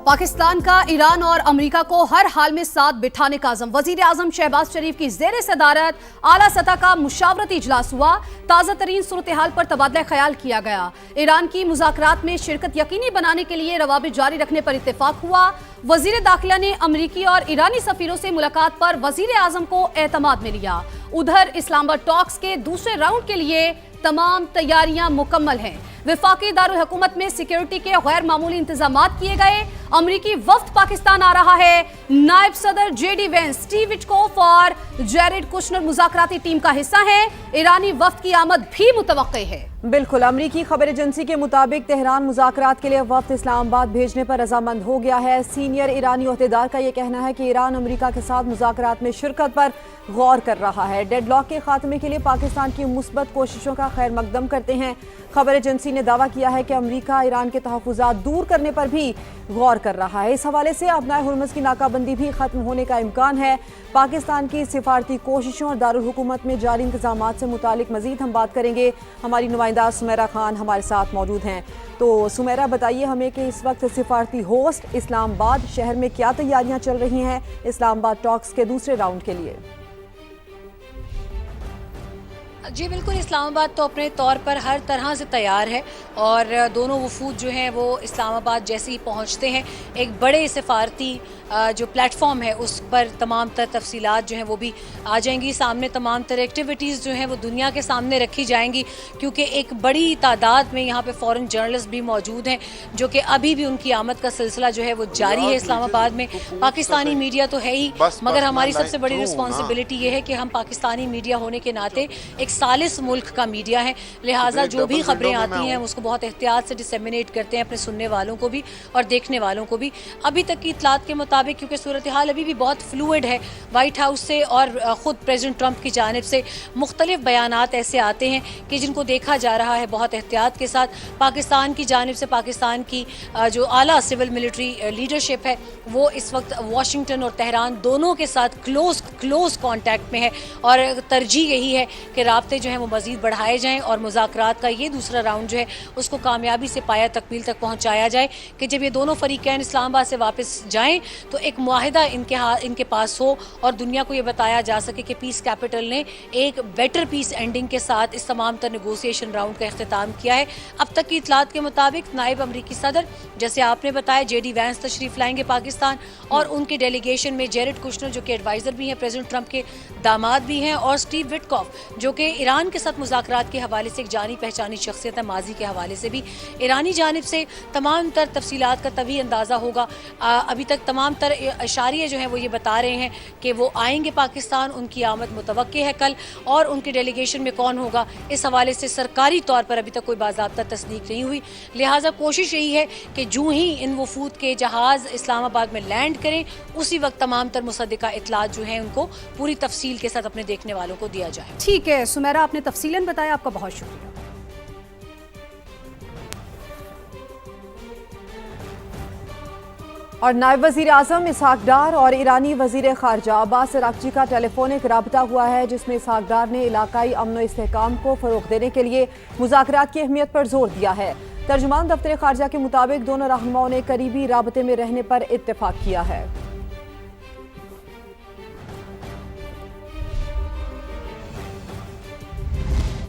पाकिस्तान का ईरान और अमेरिका को हर हाल में साथ बिठाने का अज़म। वजीर आज़म शहबाज शरीफ की ज़ेर सदारत आला सतह का मुशावरती इजलास हुआ। ताज़ा तरीन सूरत हाल पर तबादला ख्याल किया गया। ईरान की मुज़ाकरात में शिरकत यकीनी बनाने के लिए रवाबित जारी रखने पर इत्तेफाक हुआ। वजीर दाखिला ने अमरीकी और ईरानी सफीरों से मुलाकात पर वजीर आज़म को एतमाद में लिया। उधर इस्लामाबाद टॉक्स के दूसरे राउंड के लिए तमाम तैयारियां मुकम्मल हैं। वफाकी दारुल हुकूमत में सिक्योरिटी के गैर मामूली इंतजामात किए गए। अमरीकी वफ्द पाकिस्तान आ रहा है। नायब सदर जेडी वेंस, स्टीव विटकॉफ और जेरेड कुशनर मुज़ाकराती टीम का हिस्सा है। ईरानी वफ्द की आमद भी मुतवक्के है। बिल्कुल, अमरीकी खबर एजेंसी के मुताबिक तेहरान मुज़ाकरात के लिए वफ्द इस्लामाबाद भेजने पर रजामंद हो गया है। सीनियर ईरानी ओहदेदार का यह कहना है कि ईरान अमरीका के साथ मुज़ाकरात में शिरकत पर गौर कर रहा है। डेडलॉक के खात्मे के लिए पाकिस्तान की मुस्बत कोशिशों का खैर मकदम करते हैं। खबर एजेंसी ने दावा किया है कि अमरीका ईरान के तहफ़्फ़ुज़ात दूर करने पर भी गौर कर रहा है। इस हवाले से अपना हुर्मुज़ की नाकाबंदी भी खत्म होने का इम्कान है। पाकिस्तान की सिफारती कोशिशों और दारुल हुकूमत में जारी इंतजामात से मुतालिक मजीद हम बात करेंगे। हमारी नुमाइंदा सुमेरा खान हमारे साथ मौजूद हैं। तो सुमेरा, बताइए हमें कि इस वक्त सिफारती होस्ट इस्लामाबाद शहर में क्या तैयारियां चल रही हैं इस्लामाबाद टॉक्स के दूसरे राउंड के लिए? जी बिल्कुल, इस्लामाबाद तो अपने तौर पर हर तरह से तैयार है और दोनों वफूद जो हैं वो इस्लामाबाद जैसे ही पहुंचते हैं एक बड़े सफारती जो प्लेटफॉर्म है उस पर तमाम तर तफसीलात जो हैं वो भी आ जाएंगी सामने। तमाम तर एक्टिविटीज़ जो हैं वो दुनिया के सामने रखी जाएंगी क्योंकि एक बड़ी तादाद में यहाँ पे फॉरेन जर्नलिस्ट भी मौजूद हैं जो कि अभी भी उनकी आमद का सिलसिला जो है वो जारी है इस्लामाबाद में। पाकिस्तानी मीडिया तो है ही, मगर हमारी सबसे बड़ी रिस्पॉन्सिबिलिटी ये है कि हम पाकिस्तानी मीडिया होने के नाते एक सालिस मुल्क का मीडिया है, लिहाजा जो भी खबरें आती हैं उसको बहुत एहतियात से डिसेमिनेट करते हैं अपने सुनने वालों को भी और देखने वालों को भी। अभी तक की इतलात के मुताबिक क्योंकि सूरत हाल अभी भी बहुत फ्लूइड है, वाइट हाउस से और ख़ुद प्रेसिडेंट ट्रंप की जानिब से मुख्तलिफ बयानात ऐसे आते हैं कि जिनको देखा जा रहा है बहुत एहतियात के साथ। पाकिस्तान की जानिब से पाकिस्तान की जो आला सिविल मिलिट्री लीडरशिप है वो इस वक्त वाशिंगटन और तेहरान दोनों के साथ क्लोज कॉन्टैक्ट में है और तरजीह यही है कि राब्ते जो हैं वो मज़ीद बढ़ाए जाएँ और मुज़ाकरात का ये दूसरा राउंड जो है उसको कामयाबी से पाया तकमील तक पहुँचाया जाए कि जब ये दोनों फरीक़ैन इस्लामाबाद से वापस जाएँ तो एक मुआहिदा इनके पास हो और दुनिया को ये बताया जा सके कि पीस कैपिटल ने एक बेटर पीस एंडिंग के साथ इस तमाम तर नेगोशिएशन राउंड का इख्तिताम किया है। अब तक की इतलात के मुताबिक नायब अमरीकी सदर जैसे आपने बताया जेडी वैंस तशरीफ़ लाएंगे पाकिस्तान और उनके डेलीगेशन में जेरेड कुशनर जो कि एडवाइज़र भी हैं प्रेसिडेंट ट्रंप के दामाद भी हैं और स्टीव विटकॉफ जो कि ईरान के साथ मुज़ाकरात के हवाले से एक जानी पहचानी शख्सियत है, माजी के हवाले से भी ईरानी जानिब से तमाम तर तफसीलात का तभी अंदाज़ा होगा। अभी तक तमाम तर इशारे जो हैं वो ये बता रहे हैं कि वो आएंगे पाकिस्तान, उनकी आमद मुतवक्के है कल और उनके डेलीगेशन में कौन होगा इस हवाले से सरकारी तौर पर अभी तक कोई बाज़ाब्ता तस्दीक नहीं हुई। लिहाजा कोशिश यही है कि जो ही इन वफूद के जहाज़ इस्लामाबाद में लैंड करें उसी वक्त तमाम तर मुसद्दिका इतलात जो हैं उनको पूरी तफसील के साथ अपने देखने वालों को दिया जाए। ठीक है सुमेरा, आपने तफसीलन बताया, आपका बहुत शुक्रिया। और नायब वज़ीर आज़म इसहाक डार और ईरानी वज़ीर ख़ारजा अब्बास अराग़ची का टेलीफोनिक राब्ता हुआ है जिसमें इसहाक डार ने इलाकाई अमन व इस्तेहकाम को फ़रोग़ देने के लिए मुज़ाकरात की अहमियत पर जोर दिया है। तर्जुमान दफ्तर ख़ारजा के मुताबिक दोनों रहनुमाओं ने करीबी राबते में रहने पर इत्तेफाक किया है।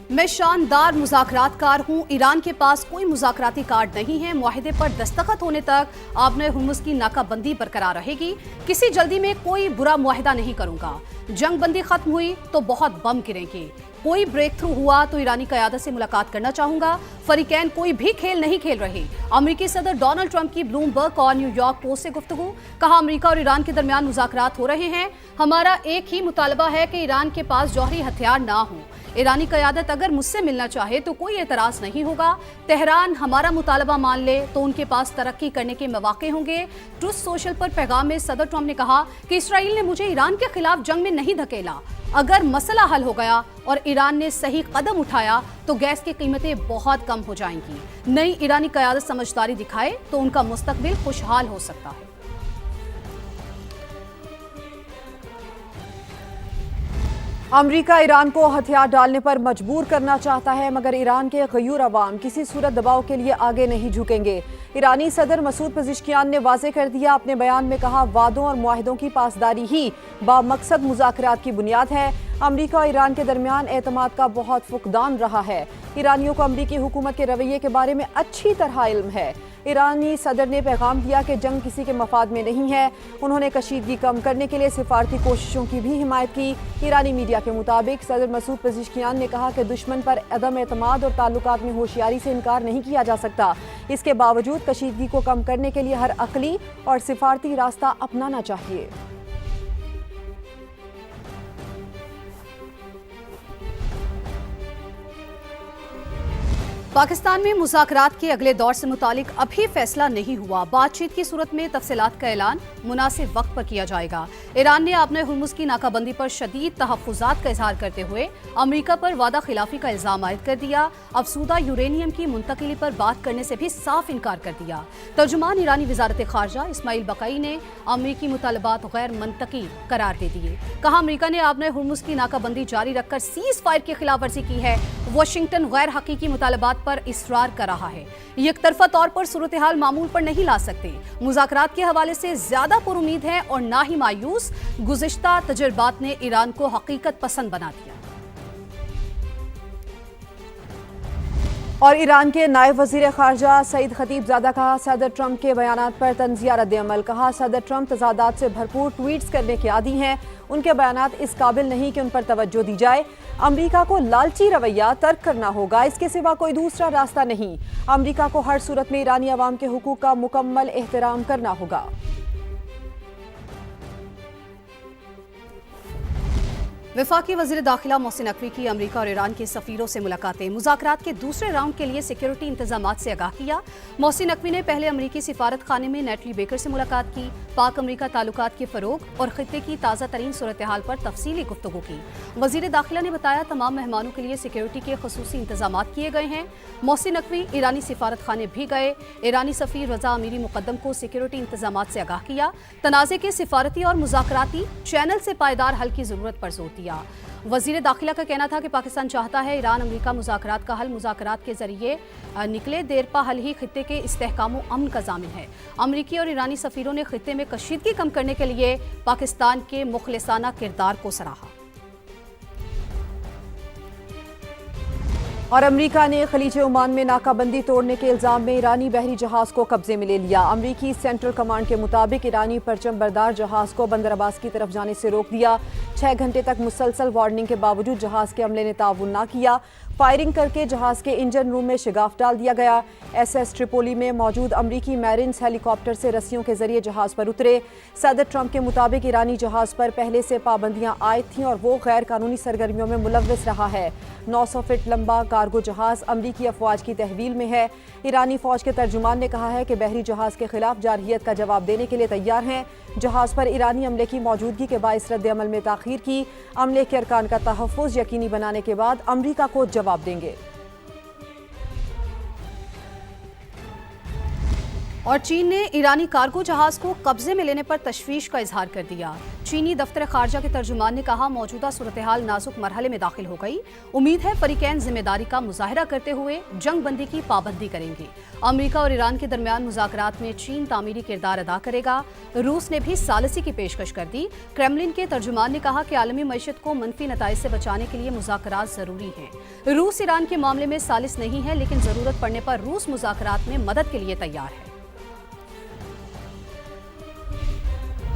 मैं शानदार मुज़ाकरातकार हूँ। ईरान के पास कोई मुज़ाकराती कार्ड नहीं है। मुआहिदे पर दस्तखत होने तक आपने हुर्मुज़ की नाकाबंदी बरकरार रहेगी। किसी जल्दी में कोई बुरा मुआहिदा नहीं करूँगा। जंग बंदी ख़त्म हुई तो बहुत बम गिरेंगे। कोई ब्रेक थ्रू हुआ तो ईरानी क़यादत से मुलाकात करना चाहूँगा। फरीकैन कोई भी खेल नहीं खेल रहे। अमरीकी सदर डोनाल्ड ट्रंप की ब्लूमबर्ग और न्यूयॉर्क पोस्ट से गुफ्तगू, कहा अमरीका और ईरान के दरमियान मुज़ाकरात हो रहे हैं। हमारा एक ही मुतालबा है कि ईरान के पास जौहरी हथियार ना हो। ईरानी क़यादत अगर मुझसे मिलना चाहे तो कोई एतराज़ नहीं होगा। तेहरान हमारा मुतालबा मान ले तो उनके पास तरक्की करने के मौके होंगे। ट्रुथ सोशल पर पैगाम में सदर ट्रंप ने कहा कि इसराइल ने मुझे ईरान के खिलाफ जंग में नहीं धकेला। अगर मसला हल हो गया और ईरान ने सही कदम उठाया तो गैस की कीमतें बहुत कम हो जाएंगी। नई ईरानी क़यादत समझदारी दिखाए तो उनका मुस्तकबिल खुशहाल हो सकता है। امریکہ ایران کو ہتھیار ڈالنے پر مجبور کرنا چاہتا ہے، مگر ایران کے غیور عوام کسی صورت دباؤ کے لیے آگے نہیں جھکیں گے۔ ایرانی صدر مسعود پزشکیان نے واضح کر دیا، اپنے بیان میں کہا وعدوں اور معاہدوں کی پاسداری ہی بامقصد مذاکرات کی بنیاد ہے۔ امریکہ اور ایران کے درمیان اعتماد کا بہت فقدان رہا ہے۔ ایرانیوں کو امریکی حکومت کے رویے کے بارے میں اچھی طرح علم ہے۔ ایرانی صدر نے پیغام دیا کہ جنگ کسی کے مفاد میں نہیں ہے۔ انہوں نے کشیدگی کم کرنے کے لیے سفارتی کوششوں کی بھی حمایت کی۔ ایرانی میڈیا کے مطابق صدر مسعود پزشکیان نے کہا کہ دشمن پر عدم اعتماد اور تعلقات میں ہوشیاری سے انکار نہیں کیا جا سکتا۔ اس کے باوجود کشیدگی کو کم کرنے کے لیے ہر عقلی اور سفارتی راستہ اپنانا چاہیے۔ پاکستان میں مذاکرات کے اگلے دور سے متعلق ابھی فیصلہ نہیں ہوا۔ بات چیت کی صورت میں تفصیلات کا اعلان مناسب وقت پر کیا جائے گا۔ ایران نے آبنۂ ہرمز کی ناکہ بندی پر شدید تحفظات کا اظہار کرتے ہوئے امریکہ پر وعدہ خلافی کا الزام عائد کر دیا۔ افزودہ یورینیم کی منتقلی پر بات کرنے سے بھی صاف انکار کر دیا۔ ترجمان ایرانی وزارت خارجہ اسماعیل بقائی نے امریکی مطالبات غیر منطقی قرار دے دیے۔ کہا امریکہ نے آبنۂ ہرمز کی ناکہ بندی جاری رکھ کر سیز فائر کی خلاف ورزی کی ہے۔ واشنگٹن غیر حقیقی مطالبات پر اصرار کر رہا ہے۔ یک طرفہ طور پر صورتحال معمول پر نہیں لا سکتے۔ مذاکرات کے حوالے سے زیادہ پر امید ہے اور نہ ہی مایوس۔ گزشتہ تجربات نے ایران کو حقیقت پسند بنا دیا۔ اور ایران کے نائب وزیر خارجہ سعید خطیب زادہ کا صدر ٹرمپ کے بیانات پر طنزیہ رد عمل۔ کہا صدر ٹرمپ تضادات سے بھرپور ٹویٹس کرنے کے عادی ہیں، ان کے بیانات اس قابل نہیں کہ ان پر توجہ دی جائے۔ امریکہ کو لالچی رویہ ترک کرنا ہوگا، اس کے سوا کوئی دوسرا راستہ نہیں۔ امریکہ کو ہر صورت میں ایرانی عوام کے حقوق کا مکمل احترام کرنا ہوگا۔ وفاقی وزیر داخلہ محسن نقوی کی امریکہ اور ایران کے سفیروں سے ملاقاتیں۔ مذاکرات کے دوسرے راؤنڈ کے لیے سیکیورٹی انتظامات سے آگاہ کیا۔ محسن نقوی نے پہلے امریکی سفارت خانے میں نیٹلی بیکر سے ملاقات کی، پاک امریکہ تعلقات کے فروغ اور خطے کی تازہ ترین صورتحال پر تفصیلی گفتگو کی۔ وزیر داخلہ نے بتایا تمام مہمانوں کے لیے سیکیورٹی کے خصوصی انتظامات کیے گئے ہیں۔ محسن نقوی ایرانی سفارت خانے بھی گئے۔ ایرانی سفیر رضا امیری مقدم کو سیکیورٹی انتظامات سے آگاہ کیا۔ تنازع کے سفارتی اور مذاکراتی چینل سے پائیدار حل کی ضرورت پر زور دیا۔ وزیر داخلہ کا کہنا تھا کہ پاکستان چاہتا ہے ایران امریکہ مذاکرات کا حل مذاکرات کے ذریعے نکلے، دیرپا حل ہی خطے کے استحکام و امن کا ضامن ہے۔ امریکی اور ایرانی سفیروں نے خطے میں کشیدگی کم کرنے کے لیے پاکستان کے مخلصانہ کردار کو سراہا۔ اور امریکہ نے خلیج عمان میں ناکہ بندی توڑنے کے الزام میں ایرانی بحری جہاز کو قبضے میں لے لیا۔ امریکی سینٹرل کمانڈ کے مطابق ایرانی پرچم بردار جہاز کو بندر عباس کی طرف جانے سے روک دیا۔ 6 گھنٹے تک مسلسل وارننگ کے باوجود جہاز کے عملے نے تعاون نہ کیا۔ فائرنگ کر کے جہاز کے انجن روم میں شگاف ڈال دیا گیا۔ ایس ٹریپولی میں موجود امریکی میرینز ہیلی کاپٹر سے رسیوں کے ذریعے جہاز پر اترے۔ صدر ٹرمپ کے مطابق ایرانی جہاز پر پہلے سے پابندیاں عائد تھیں اور وہ غیر قانونی سرگرمیوں میں ملوث رہا ہے۔ 900 فٹ لمبا کارگو جہاز امریکی افواج کی تحویل میں ہے۔ ایرانی فوج کے ترجمان نے کہا ہے کہ بحری جہاز کے خلاف جارحیت کا جواب دینے کے لیے تیار ہیں۔ جہاز پر ایرانی عملے کی موجودگی کے باعث رد عمل میں تاخیر کی۔ عملے کے ارکان کا تحفظ یقینی بنانے کے بعد امریکہ کو جواب دیں گے۔ اور چین نے ایرانی کارگو جہاز کو قبضے میں لینے پر تشویش کا اظہار کر دیا۔ چینی دفتر خارجہ کے ترجمان نے کہا موجودہ صورتحال نازک مرحلے میں داخل ہو گئی، امید ہے فریقین ذمہ داری کا مظاہرہ کرتے ہوئے جنگ بندی کی پابندی کریں گے۔ امریکہ اور ایران کے درمیان مذاکرات میں چین تعمیری کردار ادا کرے گا۔ روس نے بھی ثالثی کی پیشکش کر دی۔ کرملن کے ترجمان نے کہا کہ عالمی معیشت کو منفی نتائج سے بچانے کے لیے مذاکرات ضروری ہیں۔ روس ایران کے معاملے میں ثالث نہیں ہے، لیکن ضرورت پڑنے پر روس مذاکرات میں مدد کے لیے تیار ہے۔